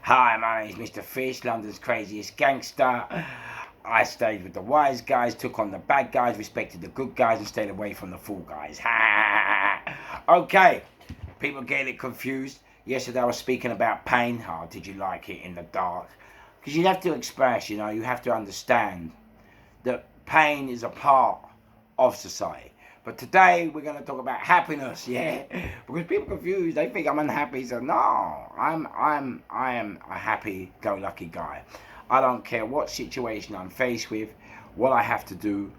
Hi, my name's Mr. Fish, London's craziest gangster. I stayed with the wise guys, took on the bad guys, respected the good guys, and stayed away from the fool guys. Okay, people get it confused. Yesterday I was speaking about pain. Oh, did you like it in the dark? Because you have to express, you have to understand that pain is a part of society. But today we're going to talk about happiness, yeah, because people are confused. They think I'm unhappy. So no, I am a happy-go-lucky guy. I don't care what situation I'm faced with, what I have to do.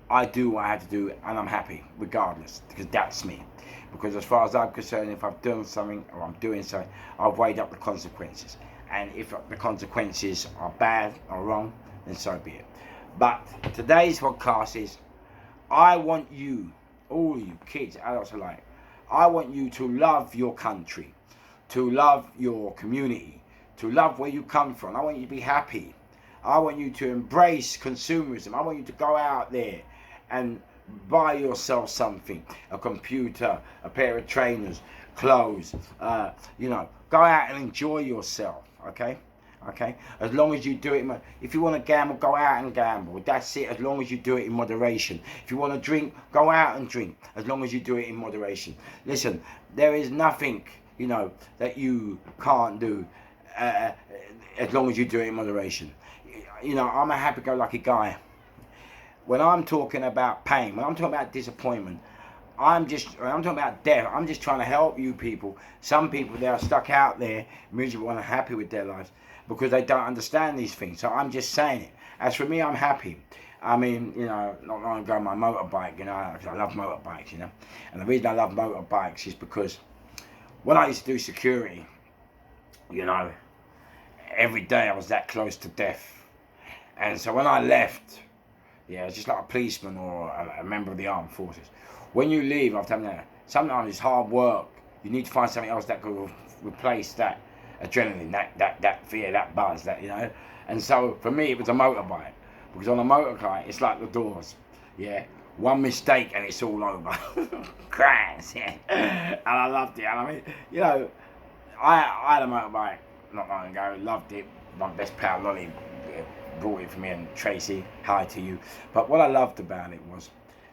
I do what I have to do, and I'm happy regardless, because that's me. Because as far as I'm concerned, if I've done something or I'm doing something, I've weighed up the consequences. And if the consequences are bad or wrong, then so be it. But today's podcast is, I want you, all you kids, adults alike, I want you to love your country, to love your community, to love where you come from. I want you to be happy. I want you to embrace consumerism. I want you to go out there and buy yourself something, a computer, a pair of trainers, clothes, go out and enjoy yourself, okay? Okay, as long as you do it, if you want to gamble, go out and gamble. That's it, as long as you do it in moderation. If you want to drink, go out and drink, as long as you do it in moderation. Listen, there is nothing, that you can't do as long as you do it in moderation. I'm a happy-go-lucky guy. When I'm talking about pain, when I'm talking about disappointment, I'm talking about death. I'm just trying to help you people. Some people, they are stuck out there, miserable and unhappy with their lives because they don't understand these things. So I'm just saying it. As for me, I'm happy. I mean, not long ago, my motorbike, because I love motorbikes, And the reason I love motorbikes is because when I used to do security, every day I was that close to death. And so when I left, it's just like a policeman or a member of the armed forces. When you leave, I've done that. Sometimes it's hard work. You need to find something else that could replace that adrenaline, that fear, that buzz, And so for me, it was a motorbike, because on a motorbike, it's like the Doors, One mistake and it's all over. Crash, And I loved it. And I mean, I had a motorbike not long ago. Loved it. My best pal Lolly brought it for me, and Tracy, hi to you. But what I loved about it was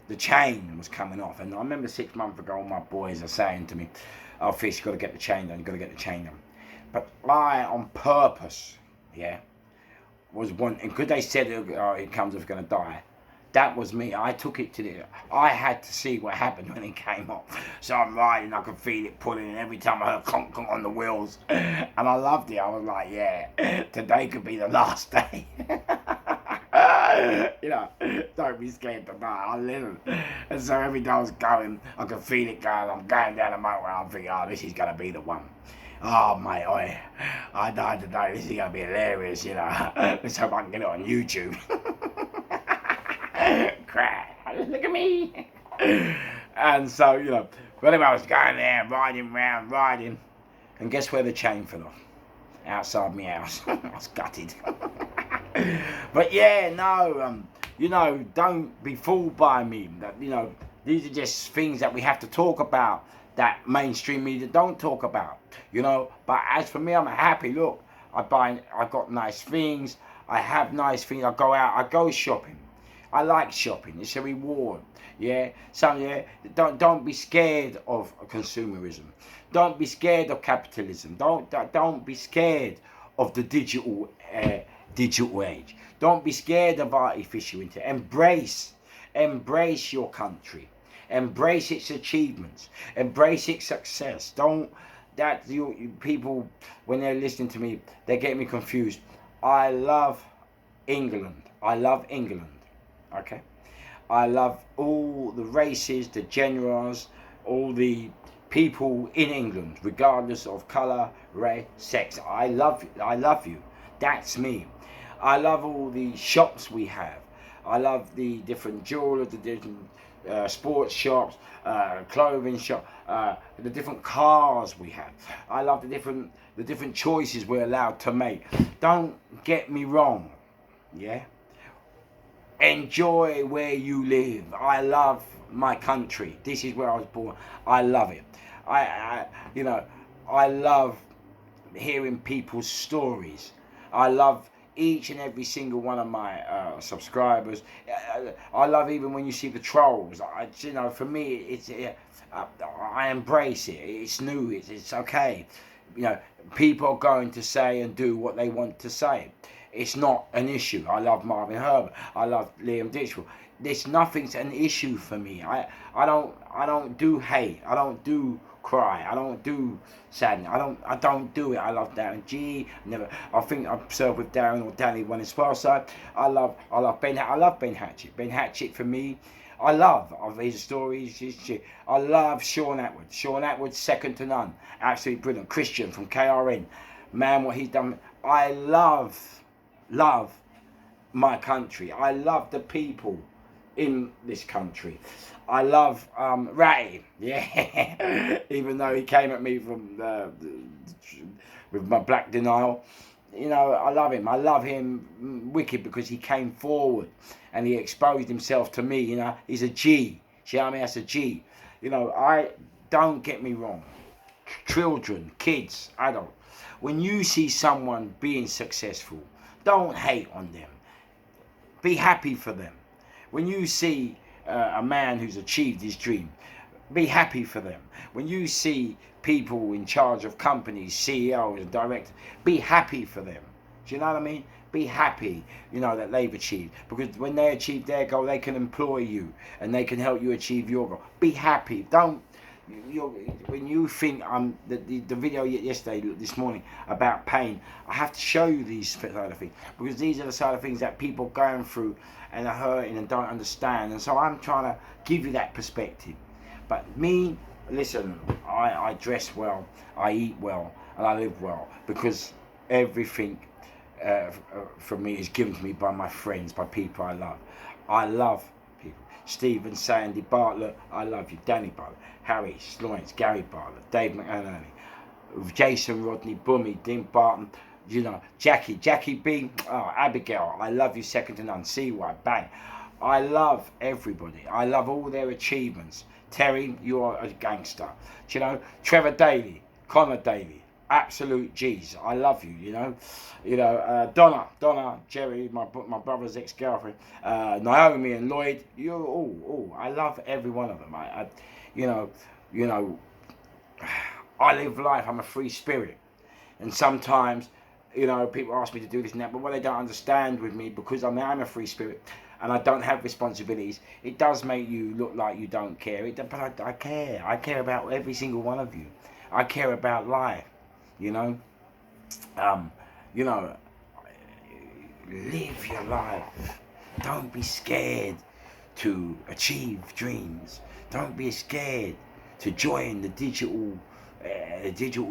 the chain was coming off. And I remember 6 months ago, all my boys are saying to me, "Oh, Fish, you've got to get the chain done, you've got to get the chain done." But I, on purpose, was wanting, because they said, it comes if you're going to die. That was me. I took it to I had to see what happened when it came off. So I'm riding, I could feel it pulling, and every time I heard clunk clunk on the wheels. And I loved it. I was like, today could be the last day. Don't be scared to die. I live. And so every day I was going, I could feel it going. I'm going down the motorway. I'm thinking, this is going to be the one. Oh, mate, I died today. This is going to be hilarious, Let's hope I can get it on YouTube. Crap. Look at me. And so, but anyway, I was going there, riding. And guess where the chain fell off? Outside my house. I was gutted. But don't be fooled by me. That these are just things that we have to talk about, that mainstream media don't talk about. But as for me, I'm happy. Look, I got nice things. I have nice things. I go out. I go shopping. I like shopping. It's a reward. Don't be scared of consumerism. Don't be scared of capitalism. Don't be scared of the digital age. Don't be scared of artificial intelligence. Embrace your country. Embrace its achievements. Embrace its success. People, when they're listening to me, they get me confused. I love England. Okay? I love all the races, the genres, all the people in England, regardless of colour, race, sex. I love you. That's me. I love all the shops we have. I love the different jewelers, the different sports shops, clothing shop, the different cars we have. I love the different choices we're allowed to make. Don't get me wrong, Enjoy where you live. I love my country. This is where I was born. I love it. I love hearing people's stories. I love each and every single one of my subscribers. I love even when you see the trolls. For me, I embrace it. It's new. It's okay. People are going to say and do what they want to say. It's not an issue. I love Marvin Herbert. I love Liam Ditchell. There's nothing's an issue for me. I don't do hate. I don't do cry. I don't do sadness. I don't do it. I love Darren G. I think I've served with Darren or Danny when it's far side. I love Ben. I love Ben Hatchett. Ben Hatchett for me. I love his stories. I love Sean Atwood. Sean Atwood, second to none. Absolutely brilliant. Christian from KRN. Man, what he's done. I love my country. I love the people in this country. I love Ratty, yeah. Even though he came at me from with my black denial, I love him. I love him wicked because he came forward and he exposed himself to me. He's a G. See what I mean? That's a G. I don't get me wrong. Children, kids, adults. When you see someone being successful, don't hate on them. Be happy for them. When you see a man who's achieved his dream, be happy for them. When you see people in charge of companies, CEOs and directors, be happy for them. Do you know what I mean? Be happy, that they've achieved. Because when they achieve their goal, they can employ you and they can help you achieve your goal. Be happy. When you think the video this morning about pain, I have to show you these side of things because these are the side of things that people going through and are hurting and don't understand, and so I'm trying to give you that perspective. But me, listen, I dress well, I eat well, and I live well because everything from me is given to me by my friends, by people I love. I love people. Stephen, Sandy, Bartlett, I love you. Danny Bartlett, Harry, Lawrence, Gary Bartlett, Dave McAnally, Jason Rodney, Bummy, Dean Barton, Jackie B, Abigail, I love you second to none, CY, bang. I love everybody. I love all their achievements. Terry, you are a gangster. Trevor Daly, Connor Daly, absolute G's. I love you, Donna, Jerry, my brother's ex-girlfriend, Naomi and Lloyd, you're all. I love every one of them. I live life, I'm a free spirit. And sometimes, people ask me to do this and that, but what they don't understand with me, because I'm a free spirit and I don't have responsibilities, it does make you look like you don't care. But I care. I care about every single one of you. I care about life, Live your life. Don't be scared to achieve dreams. Don't be scared to join the digital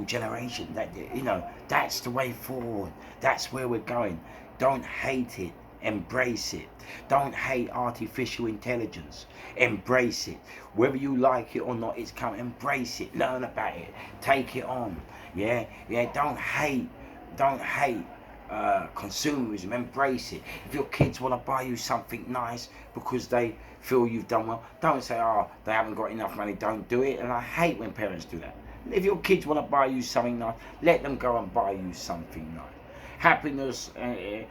generation. That's the way forward. That's where we're going. Don't hate it. Embrace it. Don't hate artificial intelligence. Embrace it. Whether you like it or not, it's coming. Embrace it. Learn about it. Take it on. Yeah. Don't hate consumerism. Embrace it. If your kids want to buy you something nice because they feel you've done well, don't say, they haven't got enough money, don't do it. And I hate when parents do that. If your kids want to buy you something nice, let them go and buy you something nice. Happiness and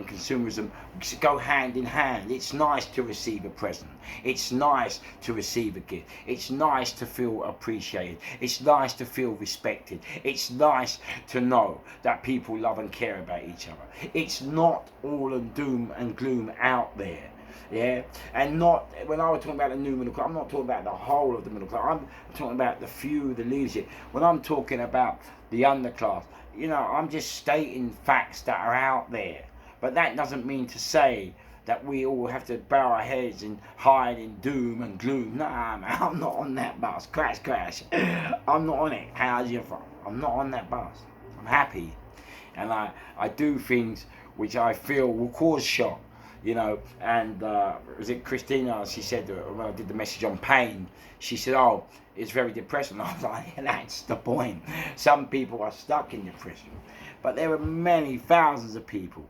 consumerism go hand in hand. It's nice to receive a present. It's nice to receive a gift. It's nice to feel appreciated. It's nice to feel respected. It's nice to know that people love and care about each other. It's not all doom and gloom out there. Yeah, and not when I was talking about the new middle class, I'm not talking about the whole of the middle class. I'm talking about the few, the leadership. When I'm talking about the underclass, I'm just stating facts that are out there. But that doesn't mean to say that we all have to bow our heads and hide in doom and gloom. Nah, man, I'm not on that bus. Crash. I'm not on it. How's you from? I'm not on that bus. I'm happy, and I do things which I feel will cause shock. And was it Christina? She said when I did the message on pain, she said, it's very depressing. I was like, that's the point. Some people are stuck in depression. But there are many thousands of people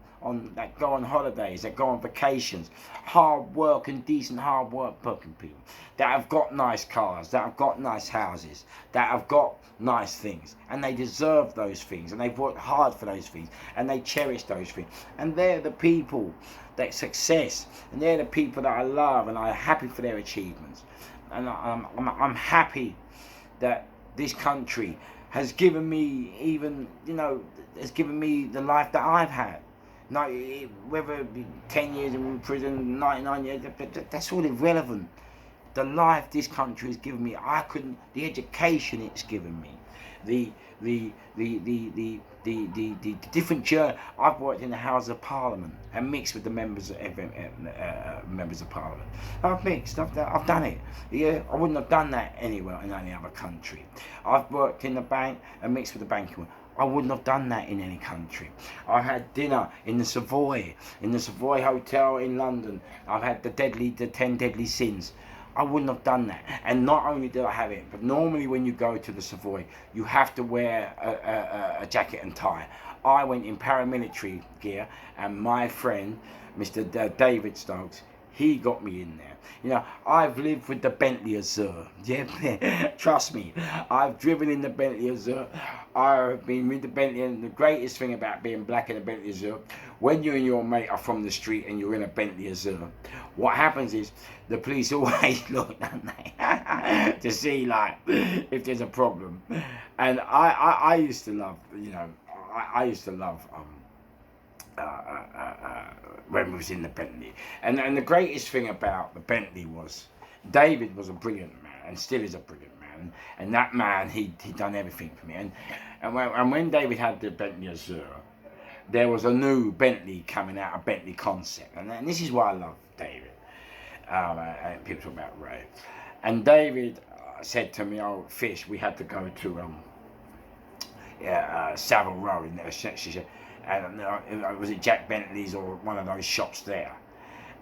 that go on holidays, that go on vacations, hard work and decent hard work working people, that have got nice cars, that have got nice houses, that have got nice things, and they deserve those things, and they've worked hard for those things, and they cherish those things, and they're the people that success, and they're the people that I love, and I'm happy for their achievements, and I'm happy that this country has given me has given me the life that I've had. No, whether it be 10 years in prison, 99 years, that's all irrelevant. The life this country has given me, the education it's given me, the different journey. I've worked in the House of Parliament and mixed with the members of Parliament. I've done it. Yeah, I wouldn't have done that anywhere in any other country. I've worked in the bank and mixed with the banking. I wouldn't have done that in any country. I had dinner in the Savoy Hotel in London. I've had the 10 deadly sins. I wouldn't have done that. And not only did I have it, but normally when you go to the Savoy, you have to wear a jacket and tie. I went in paramilitary gear, and my friend, Mr. David Stokes, he got me in there. You know, I've lived with the Bentley Azure. Yeah, trust me. I've driven in the Bentley Azure. I've been with the Bentley, and the greatest thing about being black in a Bentley Azure, when you and your mate are from the street and you're in a Bentley Azure, what happens is the police always look, don't they, to see like if there's a problem. And I used to love, I used to love when we was in the Bentley. And the greatest thing about the Bentley was David was a brilliant man and still is a brilliant man. And that man, he done everything for me. And when David had the Bentley Azure, there was a new Bentley coming out, a Bentley concept. And this is why I love David. And people talk about Ray. And David said to me, "Oh, Fish, we had to go to Savile Row in there." She said, and was it Jack Bentley's or one of those shops there?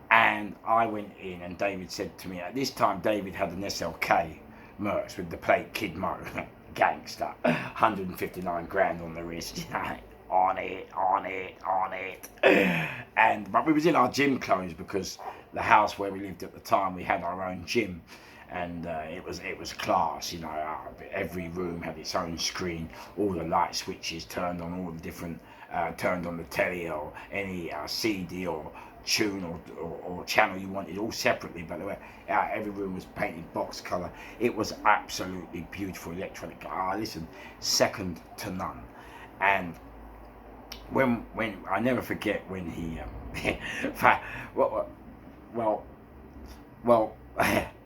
And I went in, and David said to me, at this time David had an SLK Mercs with the plate Kid Mo, gangster, 159 grand on the wrist, on it. But we was in our gym clothes because the house where we lived at the time, we had our own gym. And it was class, every room had its own screen, all the light switches turned on, all the different, turned on the telly or any CD or tune or channel you wanted, all separately, by the way. Every room was painted box colour. It was absolutely beautiful electronic. Listen, second to none. And when I never forget when he,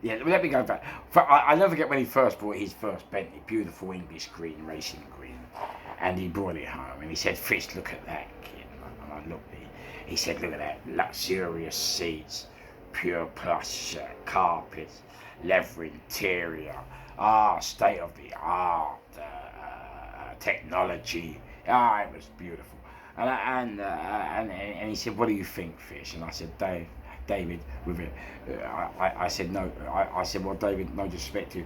yeah, let me go back. I never forget when he first bought his first Bentley, beautiful English green, racing green, and he brought it home and he said, "Fish, look at that, kid." And I looked at it. He said, "Look at that, luxurious seats, pure plush carpets, leather interior, state of the art technology." It was beautiful. And he said, "What do you think, Fish?" And I said, David, with it, I said no. I said, "Well, David, no disrespect to you,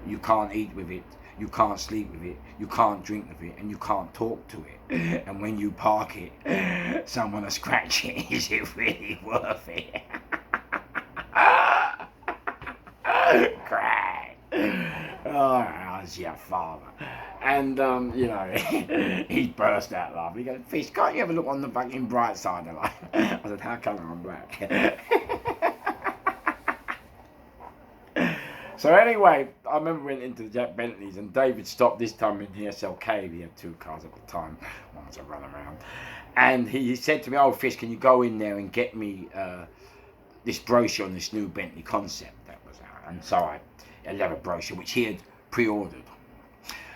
you can't eat with it, you can't sleep with it, you can't drink with it, and you can't talk to it. And when you park it, someone will scratch it. Is it really worth it?" Crack. I was your father. And, he burst out laughing. He goes, "Fish, can't you ever look on the fucking bright side of life?" I said, "How come I'm black?" So anyway, I remember we went into the Jack Bentleys, and David stopped this time in the SLK. We had 2 cars at the time. One was a run around. And he said to me, "Oh, Fish, can you go in there and get me this brochure on this new Bentley concept that was out?" And so I had a brochure, which he had pre-ordered.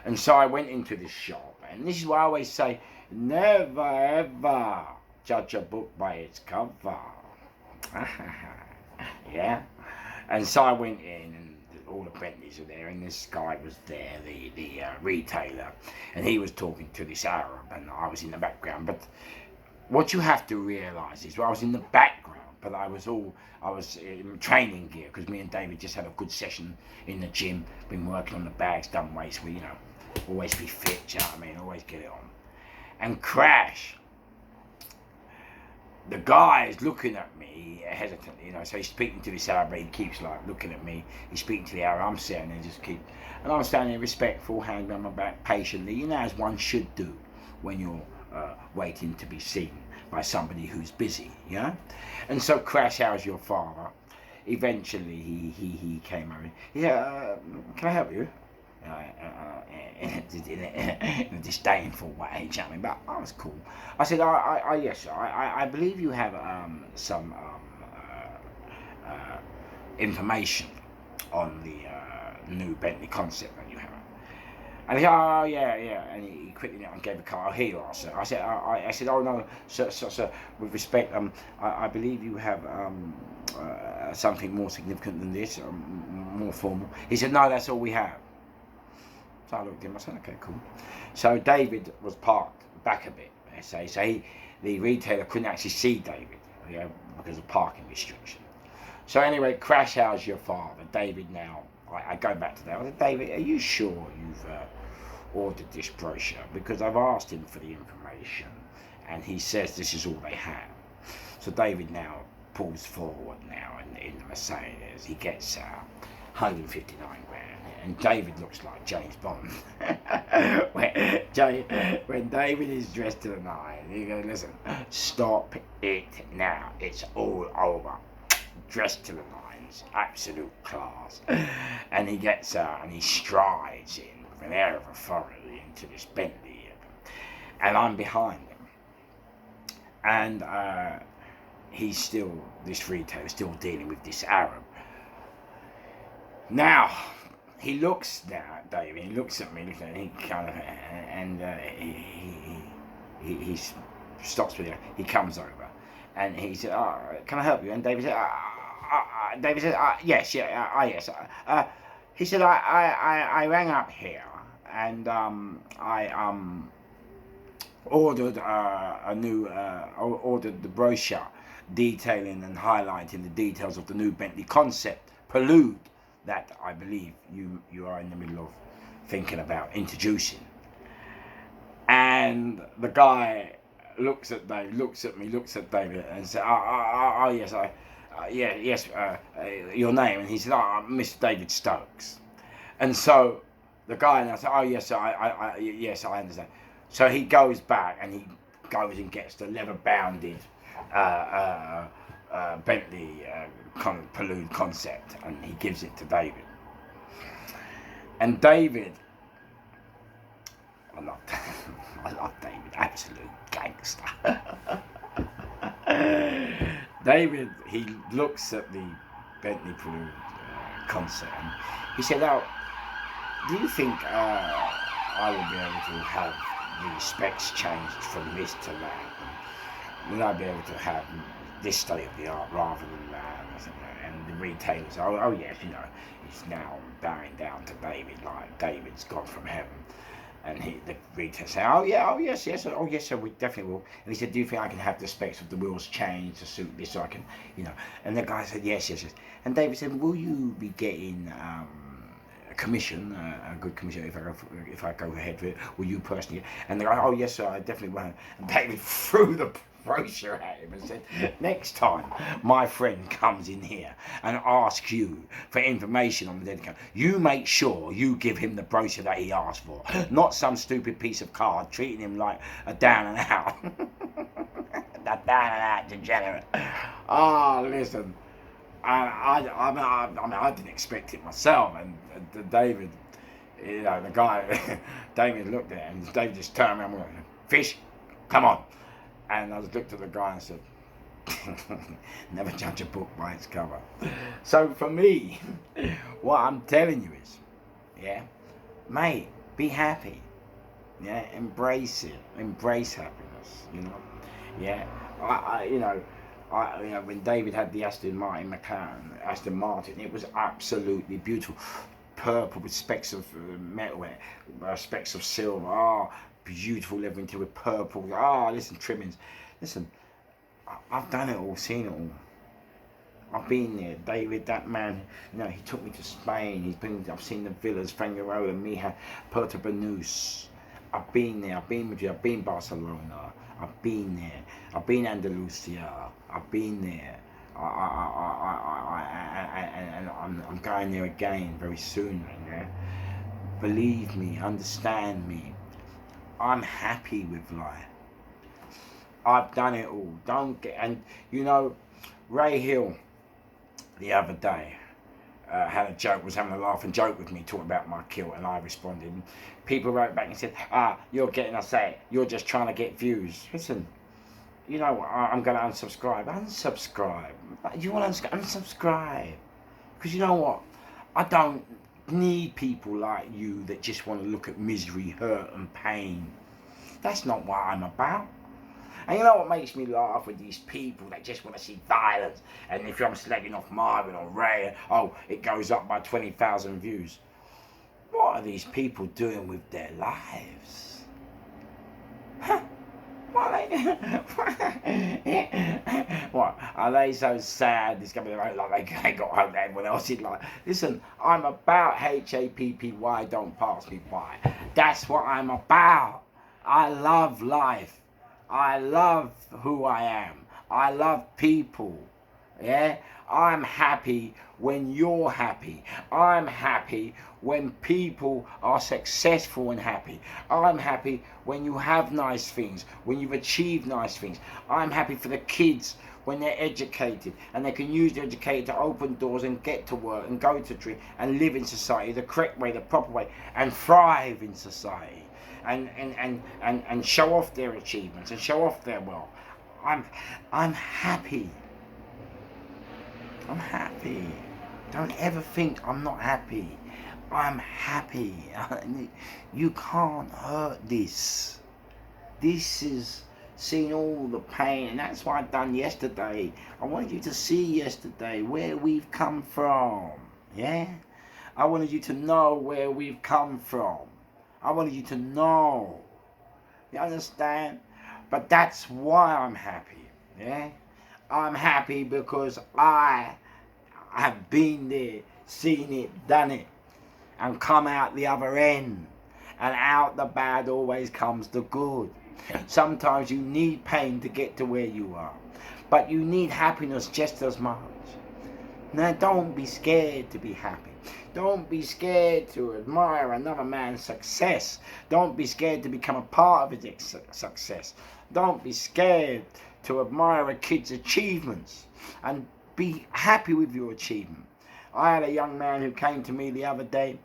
And so I went into this shop, and this is what I always say, never ever judge a book by its cover. Yeah. And so I went in, and all the Bentleys were there, and this guy was there, the retailer, and he was talking to this Arab, and I was in the background. But what you have to realise is, I was in the background, but I was in training gear, because me and David just had a good session in the gym, been working on the bags, done weights, always be fit, do you know what I mean? Always get it on. and crash. The guy is looking at me hesitant, so he's speaking to this Arab, he keeps like looking at me, he's speaking to the Arab, I'm sitting there and I'm standing respectful, hand on my back, patiently, as one should do when you're waiting to be seen by somebody who's busy, And so Crash, how's your father? Eventually he came over, can I help you? In a disdainful way, but I was cool. I said, yes, I believe you have some information on the new Bentley concept that you have. And he said, oh yeah, and he quickly gave a card. Oh, here you are, sir. I said, oh no, sir, with respect, I believe you have something more significant than this, more formal. He said, no, that's all we have. So I looked at him, I said, okay, cool. So David was parked back a bit, so the retailer couldn't actually see David, because of parking restrictions. So anyway, Crash, how's your father? David now, I go back to that. I said, David, are you sure you've ordered this brochure? Because I've asked him for the information, and he says this is all they have. So David now pulls forward now in the Mercedes. He gets 159 grand. And David looks like James Bond. when David is dressed to the nines, he goes, listen, stop it now. It's all over. Dressed to the nines, absolute class. And he gets out and he strides in with an air of authority into this Bentley. And I'm behind him. And this retailer is still dealing with this Arab. Now, he looks down at David, he looks at me, and he kind of, he stops with him, he comes over, and he said, can I help you? And David said, yes, yes. He said, I rang up here, and I ordered ordered the brochure detailing and highlighting the details of the new Bentley concept, Prelude, that I believe you are in the middle of thinking about introducing. And the guy looks at David, looks at David, and says, yes, your name? And he said, Mr. David Stokes. And so the guy now said, oh yes, yes, I understand. So he goes back and he goes and gets the leather-bounded Bentley Prelude concept, and he gives it to David. And David, I love David, absolute gangster. David, he looks at the Bentley Prelude concept, and he said, do you think I will be able to have the specs changed from this to that? Will I be able to have this state of the art rather than that? And the retailers, oh yes, he's now bowing down to David, like David's gone from heaven. And the retailer said, oh yes, sir, we definitely will. And he said, do you think I can have the specs of the wheels changed to suit this, so I can, And the guy said, yes. And David said, will you be getting a commission, a good commission if I go ahead with it? Will you personally? And the guy, oh yes, sir, I definitely will. And David threw the brochure at him and said, next time my friend comes in here and asks you for information on the dedication, you make sure you give him the brochure that he asked for, not some stupid piece of card treating him like a down and out that down and out degenerate. Listen, I didn't expect it myself, and David, the guy, David looked at him, and David just turned around and went, fish, come on. And I looked at the guy and said, never judge a book by its cover. So for me, what I'm telling you is, mate, be happy. Embrace it. Embrace happiness, when David had the Aston Martin, it was absolutely beautiful. Purple with specks of metal, specks of silver. Beautiful leather interior with purple. Listen, trimmings. Listen, I've done it all, seen it all. I've been there. David, that man, he took me to Spain. I've seen the villas, Fangarola, Mija, Puerto Banús. I've been there. I've been Madrid. I've been Barcelona. I've been there. I've been Andalusia. I've been there. And I'm going there again very soon. Yeah? Believe me, understand me. I'm happy with life. I've done it all. Don't get, and you know, Ray Hill the other day had a joke, was having a laugh and joke with me, talking about my kilt, and I responded. And people wrote back and said, you're getting us out. You're just trying to get views. Listen, you know what? I'm going to unsubscribe. Unsubscribe. You want to unsubscribe? Because you know what? I don't need people like you that just want to look at misery, hurt and pain. That's not what I'm about. And you know what makes me laugh with these people that just want to see violence, and if I'm slagging off Marvin or Ray, it goes up by 20,000 views. What are these people doing with their lives? Huh? What are they What, are they so sad? It's going to be like they got home, everyone else is like, listen, I'm about HAPPY, don't pass me by. That's what I'm about. I love life. I love who I am. I love people. Yeah? I'm happy when you're happy. I'm happy when people are successful and happy. I'm happy when you have nice things, when you've achieved nice things. I'm happy for the kids when they're educated and they can use their education to open doors and get to work and go to drink and live in society the correct way, the proper way, and thrive in society. And show off their achievements and show off their wealth. I'm happy. I'm happy. Don't ever think I'm not happy. I'm happy. You can't hurt this. This is seeing all the pain, and that's what I done yesterday. I wanted you to see yesterday where we've come from. Yeah? I wanted you to know where we've come from. I wanted you to know. You understand? But that's why I'm happy. Yeah? I'm happy because I have been there, seen it, done it, and come out the other end. And out the bad always comes the good. Sometimes you need pain to get to where you are. But you need happiness just as much. Now don't be scared to be happy. Don't be scared to admire another man's success. Don't be scared to become a part of his success. Don't be scared to admire a kid's achievements and be happy with your achievement. I had a young man who came to me the other day,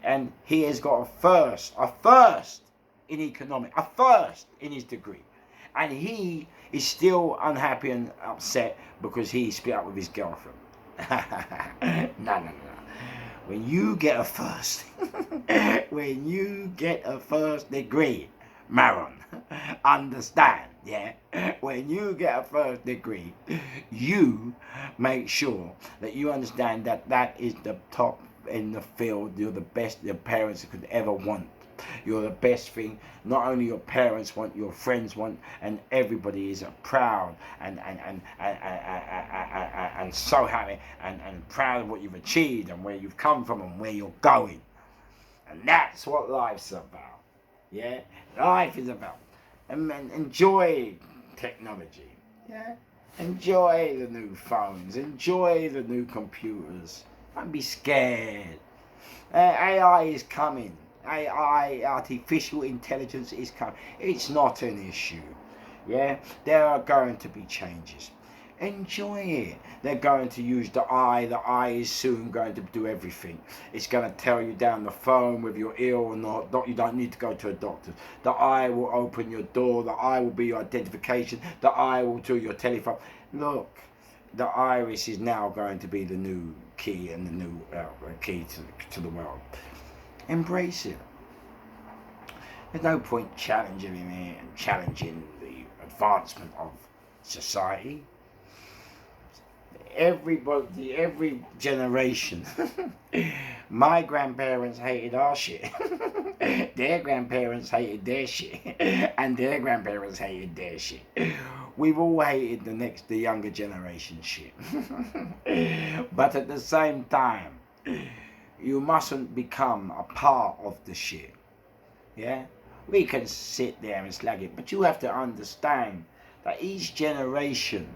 and he has got a first in economics, a first in his degree. And he is still unhappy and upset because he split up with his girlfriend. No. When you get a first, when you get a first degree, Maron, understand, yeah? When you get a first degree, you make sure that you understand that that is the top in the field. You're the best your parents could ever want. You're the best thing. Not only your parents want, your friends want, and everybody is proud and so happy and proud of what you've achieved and where you've come from and where you're going. And that's what life's about. Yeah, life is about. And enjoy technology. Yeah, enjoy the new phones. Enjoy the new computers. Don't be scared. AI is coming. AI, artificial intelligence is coming. It's not an issue. Yeah, there are going to be changes. Enjoy it. They're going to use the eye. The eye is soon going to do everything. It's going to tell you down the phone whether you're ill or not. You don't need to go to a doctor. The eye will open your door. The eye will be your identification. The eye will do your telephone. Look, the iris is now going to be the new key and the new key to the world. Embrace it. There's no point challenging it and challenging the advancement of society. Every generation. My grandparents hated our shit. Their grandparents hated their shit. And their grandparents hated their shit. We've all hated the younger generation shit. But at the same time, you mustn't become a part of the shit. Yeah? We can sit there and slag it, but you have to understand that each generation,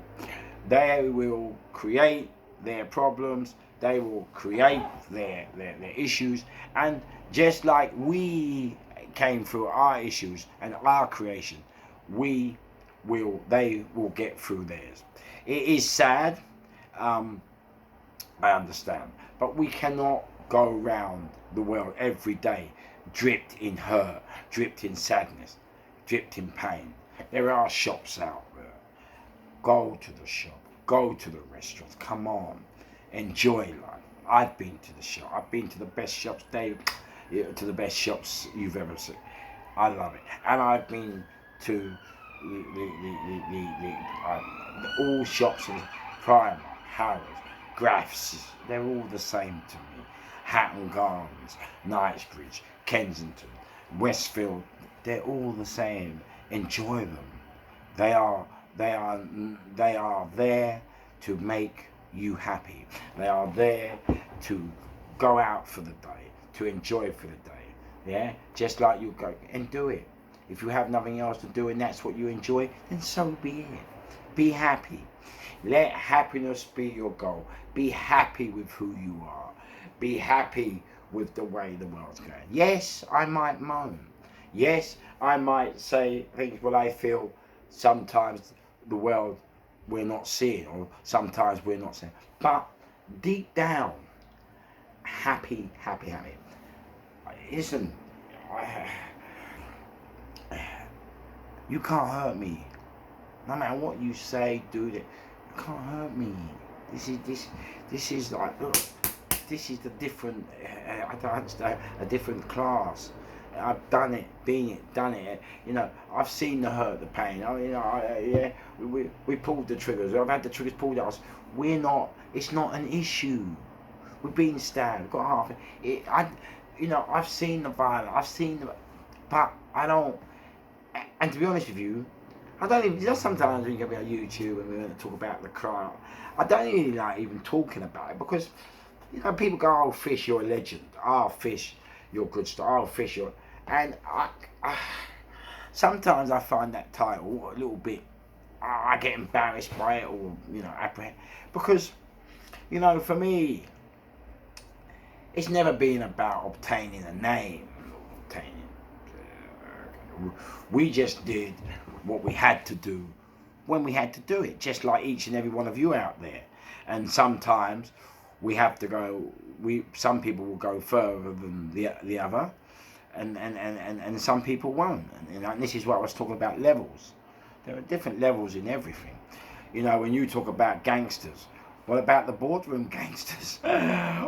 they will create their problems, they will create their issues, and just like we came through our issues and our creation, they will get through theirs. It is sad, I understand, but we cannot go around the world every day dripped in hurt, dripped in sadness, dripped in pain. There are shops out there. Go to the shop, go to the restaurants, come on, enjoy life. I've been to the shop, I've been to the best shops, Dave, to the best shops you've ever seen. I love it. And I've been to all shops in Primark, Harrods, Graphs, they're all the same to me. Hatton Gardens, Knightsbridge, Kensington, Westfield, they're all the same. Enjoy them. They are there to make you happy. They are there to go out for the day, to enjoy for the day. Yeah? Just like you go and do it. If you have nothing else to do and that's what you enjoy, then so be it. Be happy. Let happiness be your goal. Be happy with who you are. Be happy with the way the world's going. Yes, I might moan. Yes, I might say things what I feel sometimes the world we're not seeing, or sometimes we're not seeing. But deep down, happy. Listen, you can't hurt me. No matter what you say, do that. You can't hurt me. This is like, look, this is the different. I don't understand, a different class. I've done it, been it, done it. You know, I've seen the hurt, the pain. Yeah, we pulled the triggers. I've had the triggers pulled out. We're not. It's not an issue. We've been stabbed. Got half it. I've seen the violence. But I don't. And to be honest with you, I don't even. Just sometimes when you go on YouTube and we're going to talk about the crime, I don't really like even talking about it because, people go, "Oh, Fish, you're a legend. Oh, Fish, you're good stuff. Oh, Fish, you're..." And I sometimes I find that title a little bit. I get embarrassed by it, or apprehend, because for me, it's never been about obtaining a name. We just did what we had to do when we had to do it, just like each and every one of you out there. And sometimes we have to go. Some people will go further than the other, and some people won't. And this is what I was talking about, levels. There are different levels in everything. When you talk about gangsters, what about the boardroom gangsters?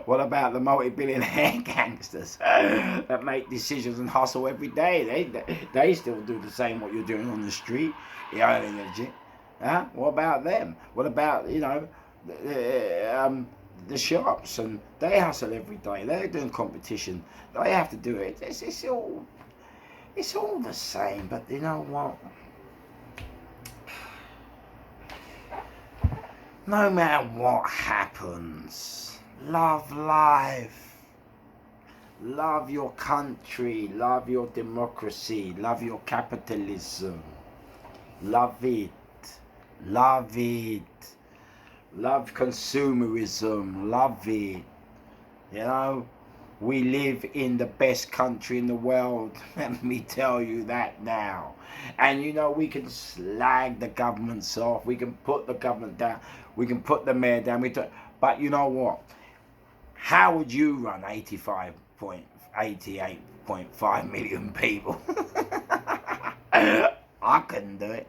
What about the multi-billionaire gangsters that make decisions and hustle every day? They still do the same what you're doing on the street. Legit. Huh? What about them? What about the shops, and they hustle every day. They're doing competition. They have to do it. It's all the same. But you know what? No matter what happens, love life. Love your country. Love your democracy. Love your capitalism. Love it. Love it. Love consumerism. Love it. We live in the best country in the world. Let me tell you that now. And we can slag the governments off. We can put the government down. We can put the mayor down. But you know what? How would you run 88.5 million people? I couldn't do it.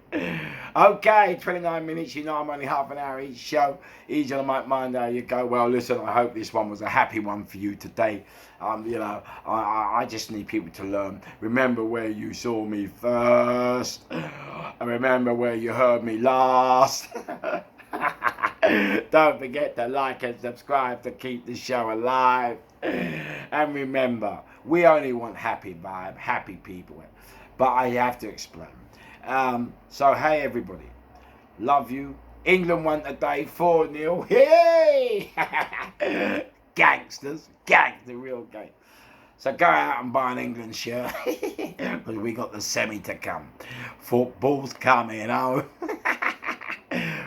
Okay, 29 minutes. I'm only half an hour each show. Each on my mind. There you go. Well, listen, I hope this one was a happy one for you today. I just need people to learn. Remember where you saw me first. And remember where you heard me last. Don't forget to like and subscribe to keep the show alive. And remember, we only want happy vibe, happy people. But I have to explain. So hey everybody, love you. England won today, 4-0. Hey! Gangsters, the real gang. So go out and buy an England shirt because we got the semi to come. Football's coming home.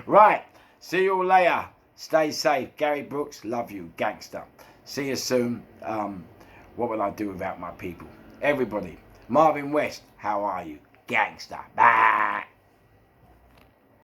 Right. See you all later. Stay safe. Gary Brooks, love you, gangster. See you soon. What will I do without my people? Everybody. Marvin West, how are you? Gangster. Bye.